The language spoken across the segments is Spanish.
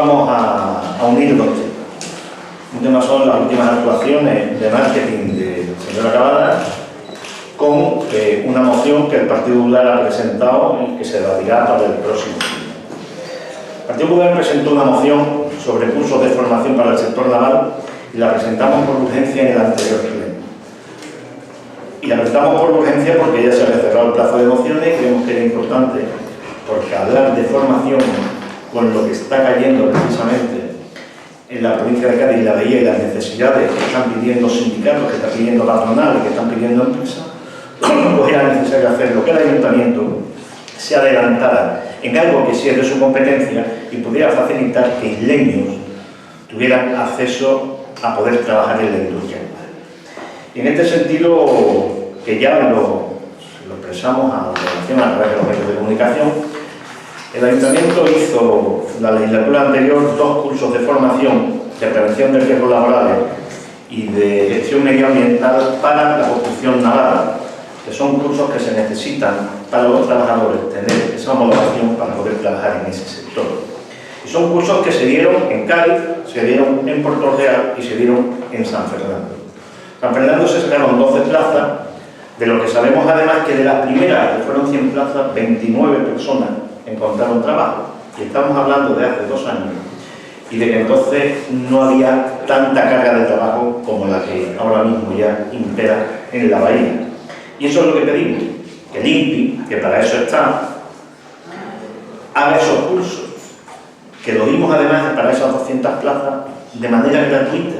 vamos a unir dos temas. Un tema son las últimas actuaciones de marketing del señor Cavada con una moción que el Partido Popular ha presentado y que se debatirá para el próximo año. El Partido Popular presentó una moción sobre cursos de formación para el sector naval y la presentamos por urgencia en el anterior pleno. Y la presentamos por urgencia porque ya se había cerrado el plazo de mociones y creemos que era importante, porque hablar de formación con lo que está cayendo precisamente en la provincia de Cádiz, la veía y las necesidades que están pidiendo sindicatos, que están pidiendo patronales, que están pidiendo empresas, pues era necesario hacer lo que el ayuntamiento se adelantara en algo que sí es de su competencia y pudiera facilitar que isleños tuvieran acceso a poder trabajar en la industria. Y en este sentido, que ya lo expresamos a la población a través de los medios de comunicación, el Ayuntamiento hizo la legislatura anterior 2 cursos de formación de prevención de riesgos laborales y de gestión medioambiental para la construcción naval, que son cursos que se necesitan para los trabajadores tener esa homologación para poder trabajar en ese sector. Y son cursos que se dieron en Cádiz, se dieron en Puerto Real y se dieron en San Fernando. San Fernando se sacaron 12 plazas, de lo que sabemos además que de las primeras, que fueron 100 plazas, 29 personas encontraron trabajo. Y estamos hablando de hace 2 años y de que entonces no había tanta carga de trabajo como la que ahora mismo ya impera en la bahía. Y eso es lo que pedimos, que el INPI, que para eso está, haga esos cursos, que lo dimos además para esas 200 plazas de manera gratuita.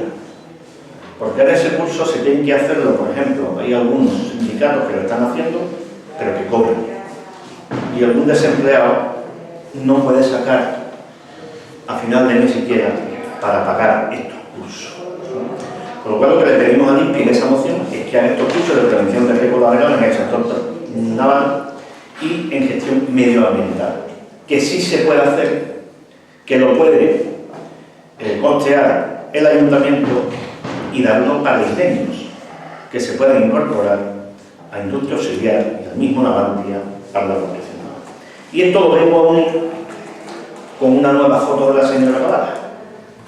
Porque ahora ese curso se tiene que hacerlo, por ejemplo, hay algunos sindicatos que lo están haciendo, pero que cobran. Y algún desempleado no puede sacar a final de mes siquiera para pagar estos cursos. Con lo cual, lo que le pedimos al INPI en esa moción es que haga estos cursos de prevención de riesgos laborales en el sector naval y en gestión medioambiental. Que sí se puede hacer, que lo puede costear el ayuntamiento y darlo para isleños, que se puedan incorporar a industria auxiliar y al mismo Navantia para la protección naval. Y esto lo vengo a unir con una nueva foto de la señora Cavada.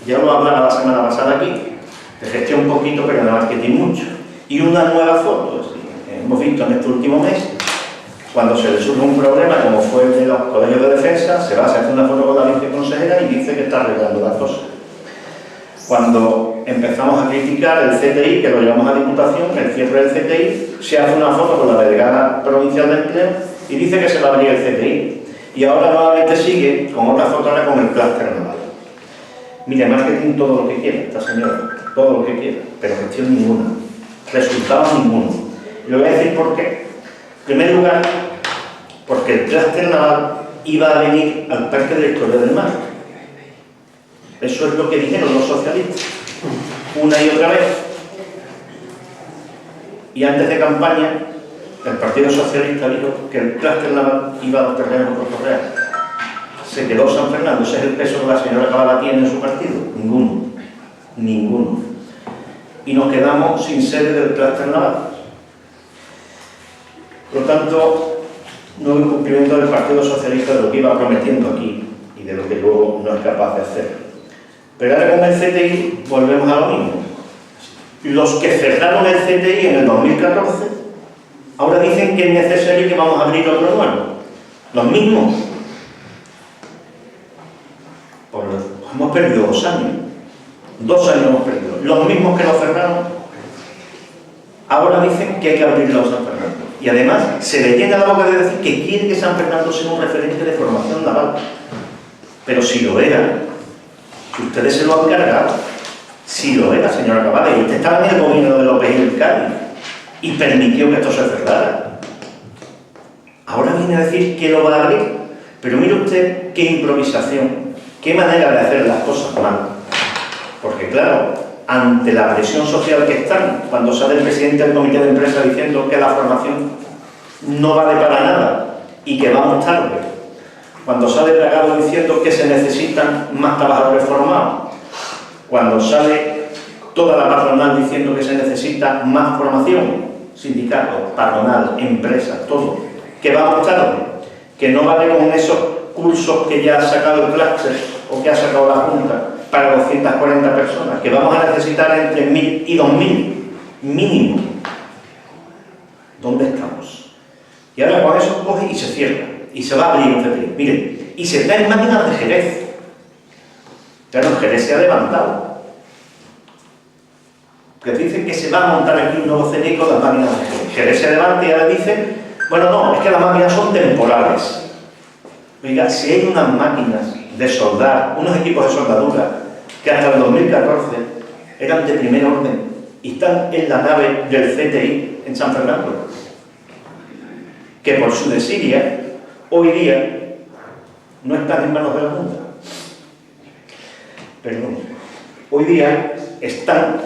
Ya lo hablaba la semana pasada aquí, de gestión un poquito, pero de marketing mucho. Y una nueva foto, hemos visto en este último mes, cuando se le surge un problema, como fue el de los colegios de defensa, se va a hacer una foto con la viceconsejera y dice que está arreglando las cosas. Cuando empezamos a criticar el CTI, que lo llevamos a Diputación, el cierre del CTI, se hace una foto con la delegada provincial de empleo y dice que se va a abrir el CTI. Y ahora nuevamente sigue con otra foto ahora con el clúster naval. Mire, marketing todo lo que quiera, esta señora, todo lo que quiera, pero gestión ninguna, resultados ninguno. Y le voy a decir por qué. En primer lugar, porque el clúster naval iba a venir al Parque de la Historia del Mar. Eso es lo que dijeron los socialistas, una y otra vez. Y antes de campaña, el Partido Socialista dijo que el clúster naval iba a los terrenos de Puerto Real. Se quedó San Fernando. ¿Ese es el peso que la señora Cavada tiene en su partido? Ninguno. Ninguno. Y nos quedamos sin sede del clúster naval. Por lo tanto, no hay cumplimiento del Partido Socialista de lo que iba prometiendo aquí y de lo que luego no es capaz de hacer. Pero ahora con el CTI volvemos a lo mismo. Los que cerraron el CTI en el 2014, ahora dicen que es necesario y que vamos a abrir otro nuevo. Los mismos. Hemos perdido 2 años. 2 años hemos perdido. Los mismos que lo cerraron, ahora dicen que hay que abrirlo a San Fernando. Y además se le llena la boca de decir que quiere que San Fernando sea un referente de formación naval. Pero si lo era, si ustedes se lo han cargado, si lo era, señora Cavada, y usted estaba en el gobierno de López y del Cádiz y permitió que esto se cerrara. Ahora viene a decir que lo va a abrir, pero mire usted qué improvisación, qué manera de hacer las cosas mal. Porque claro, ante la presión social que están, cuando sale el presidente del comité de empresa diciendo que la formación no vale para nada y que vamos tarde, cuando sale Bragado diciendo que se necesitan más trabajadores formados, cuando sale toda la patronal diciendo que se necesita más formación, sindicatos, patronal, empresas, todo, que vamos tarde, que no vale con esos cursos que ya ha sacado el clúster o que ha sacado la Junta para 240 personas, que vamos a necesitar entre 1.000 y 2.000 mínimo. ¿Dónde estamos? Y ahora con eso coge y se cierra, y se va a abrir un CTI. Miren, y se traen máquinas de Jerez. Claro, Jerez se ha levantado. Que dicen que se va a montar aquí un nuevo CTI con las máquinas de Jerez. Jerez se levanta y ahora dice, bueno, no, es que las máquinas son temporales. Oiga, si hay unas máquinas de soldar, unos equipos de soldadura, que hasta el 2014 eran de primer orden y están en la nave del CTI en San Fernando, que por su desidia, hoy día, no están en manos de la Junta. Perdón. Hoy día están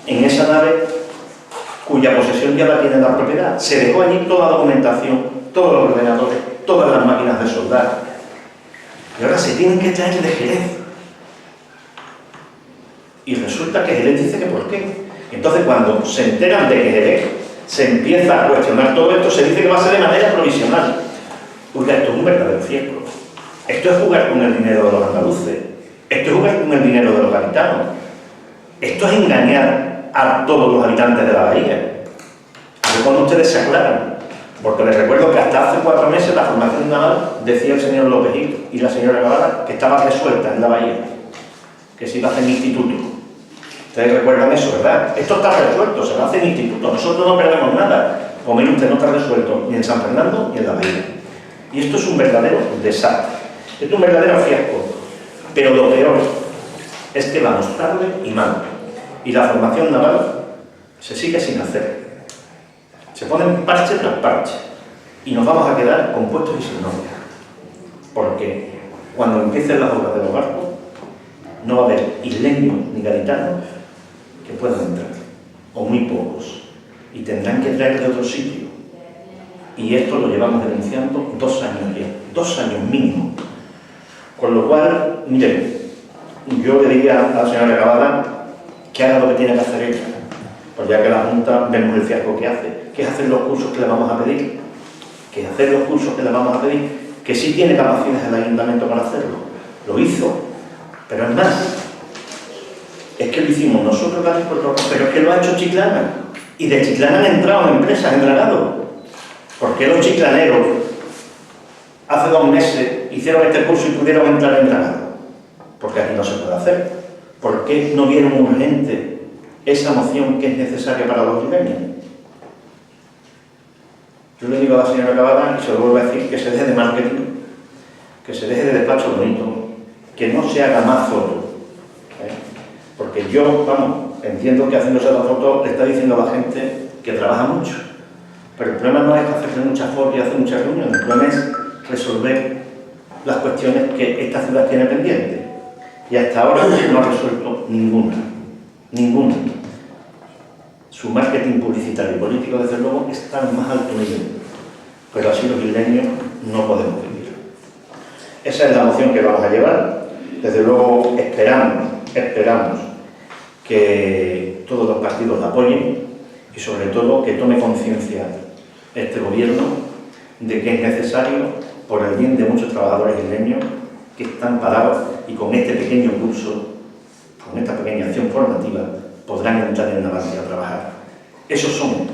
en esa nave cuya posesión ya la tiene la propiedad. Se dejó allí toda la documentación, todos los ordenadores, todas las máquinas de soldar. Y ahora se tienen que traer de Jerez. Y resulta que Jerez dice que por qué. Entonces, cuando se enteran de que Jerez se empieza a cuestionar todo esto, se dice que va a ser de manera provisional. Oiga, esto es un verdadero fiasco. Esto es jugar con el dinero de los andaluces. Esto es jugar con el dinero de los gaditanos. Esto es engañar a todos los habitantes de la bahía. Y cuando ustedes se aclaran, porque les recuerdo que hasta hace 4 meses la formación naval, decía el señor López y la señora Cavada, que estaba resuelta en la bahía, que se iba a hacer en instituto. Ustedes recuerdan eso, ¿verdad? Esto está resuelto, se va a hacer en instituto, nosotros no perdemos nada. Como ven, usted no está resuelto ni en San Fernando ni en la bahía. Y esto es un verdadero desastre, esto es un verdadero fiasco. Pero lo peor es que vamos tarde y mal. Y la formación naval se sigue sin hacer. Se ponen parche tras parche. Y nos vamos a quedar con puestos y sin nómina. Porque cuando empiecen las obras de los barcos, no va a haber isleños ni gaditanos que puedan entrar. O muy pocos. Y tendrán que traer de otro sitio. Y esto lo llevamos denunciando 2 años ya. 2 años mínimo. Con lo cual, miren, yo le diría a la señora Cavada que haga lo que tiene que hacer ella. Pues ya que la Junta vemos el fiasco que hace, que es hacer los cursos que le vamos a pedir, que hacer los cursos que le vamos a pedir, que sí tiene capacidades el ayuntamiento para hacerlo. Lo hizo, pero es más, es que lo hicimos nosotros, pero es que lo ha hecho Chiclana. Y de Chiclana han entrado empresas en Dragado. ¿Por qué los chiclaneros hace 2 meses hicieron este curso y pudieron entrar en Dragado? Porque aquí no se puede hacer. ¿Por qué no vieron urgente esa moción que es necesaria para los isleños? Yo le digo a la señora Cavada, y se lo vuelvo a decir, que se deje de marketing, que se deje de despacho bonito, que no se haga más fotos. Porque yo, vamos, entiendo que haciéndose la foto le está diciendo a la gente que trabaja mucho. Pero el problema no es hacerse muchas fotos y hacer muchas reuniones, el problema es resolver las cuestiones que esta ciudad tiene pendientes. Y hasta ahora no ha resuelto ninguna. Ninguna. Su marketing publicitario y político, desde luego, está en más alto nivel. Pero así los isleños no podemos vivir. Esa es la moción que vamos a llevar. Desde luego esperamos que todos los partidos la apoyen y sobre todo que tome conciencia este gobierno de que es necesario, por el bien de muchos trabajadores isleños que están parados y con este pequeño curso, con esta pequeña acción formativa, podrán entrar en la base a trabajar. Esos son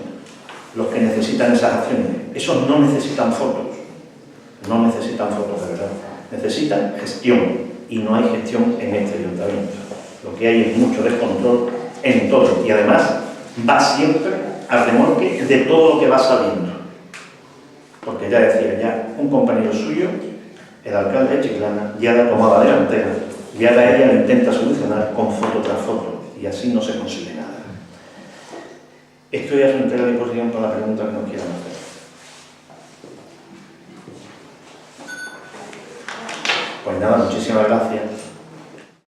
los que necesitan esas acciones. Esos no necesitan fotos. No necesitan fotos de verdad. Necesitan gestión. Y no hay gestión en este ayuntamiento. Lo que hay es mucho descontrol en todo. Y además va siempre al remolque de todo lo que va saliendo. Porque ya decía, ya un compañero suyo, el alcalde de Chiclana, ya la tomaba delantera y ahora ella lo intenta solucionar con foto tras foto y así no se consigue nada. Estoy a su entera disposición para la pregunta que nos quieran hacer. Pues nada, muchísimas gracias.